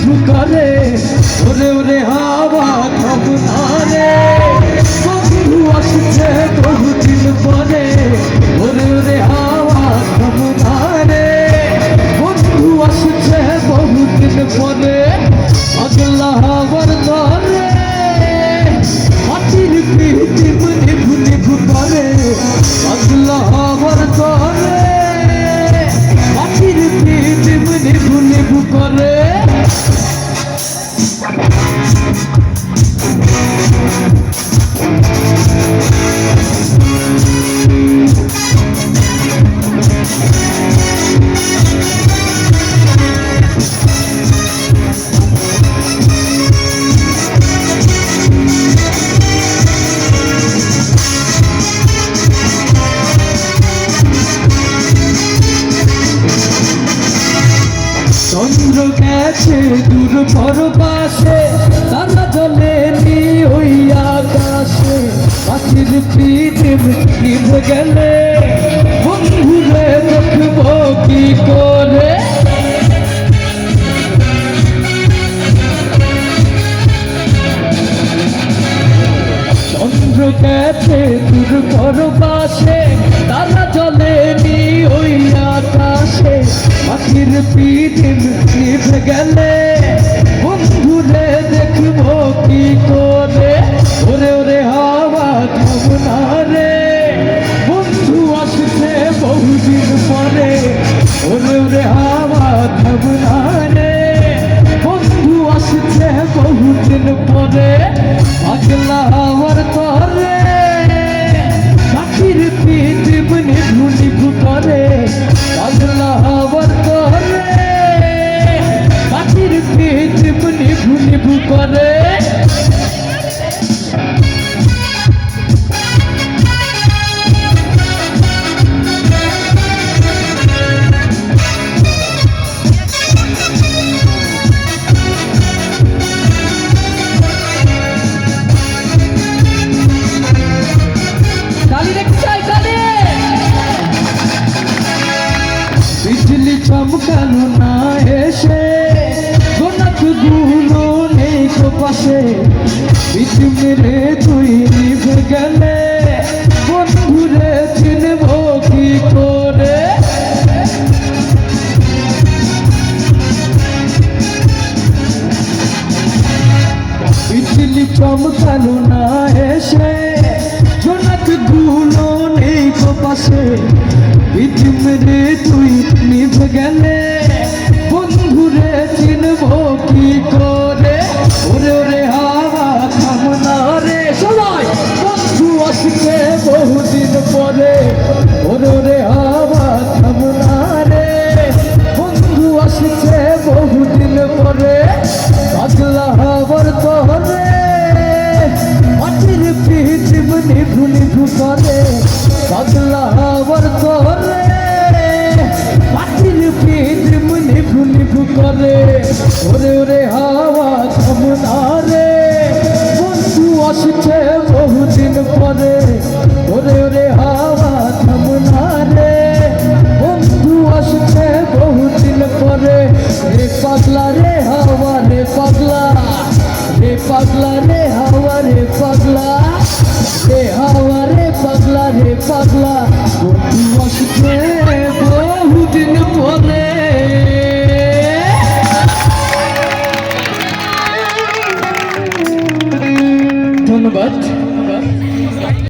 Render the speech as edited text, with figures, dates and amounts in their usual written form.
নিভু করে ওরে ওরে হাওয়া ভাবনা রে বন্ধু আসছে বহুদিন পরে ওরে ওরে হাওয়া ভাবনা রে বন্ধু আসছে বহুদিন পরে পাগলা হাওয়ার ধরে মাটির পিটিম নিভু নিভু করে পাগলা হাওয়ার ধরে মাটির পিটিম নিভু নিভু করে চন্দ্র গেছে দূর পরবাসে তারা জলে নি ওই আকাশে পাখির পিটিম নিভে গেলে বন্ধুরে দেখবো কি করে চন্দ্র গেছে দূর পরবাসে তারা জলে নি ওই আকাশে পাখির পিটিম নিভে গেলে বন্ধুরে দেখবো কি করে ওরে ওরে হাওয়া ভাবনা রে বন্ধু আসছে বহুদিন পরে ওরে ওরে হাওয়া ভাবনা রে বন্ধু আসছে বহুদিন পরে পাগলা হাওয়ার তরে পাখির পিটিম নিভু নিভু করে পাগলা হাওয়ার তরে পাখির পিটিম নিভু নিভু করে বিজলি চমকালো না এসে গোনাক গুলো নেই তো পাশে পিটিম রে তুই নিভে গেলে বন্ধুরে চিনবো কি করে বিজলি চমকালো না এসে গোনাক গুলো নেই তো পাশে পিটিম রে তুই নিভে গেলে বন্ধুরে চিনবো কি করে ওরে ওরে হাওয়া ভাবনা রে সবাই বন্ধু আসছে বহুদিন পরে ওরে ওরে হাওয়া ভাবনা রে বন্ধু আসছে বহুদিন পরে পাগলা হাওয়ার তরে মাটির পিটিম নিভু নিভু করে পাগলা হাওয়ার তরে পাখির পিটিম নিভু নিভু করে ওরে ওরে হাওয়া ভাবনা রে বন্ধু আসছে বহুদিন পরে ওরে ওরে হাওয়া ভাবনা রে বন্ধু আসছে বহুদিন পরে রে পাগলা রে হাওয়া রে পাগলা রে পাগলা রে হাওয়া রে পাগলা রে হাওয়া রে পাগলা রে পাগলা বন্ধু আসছে বহুদিন পরে ধন্যবাদ।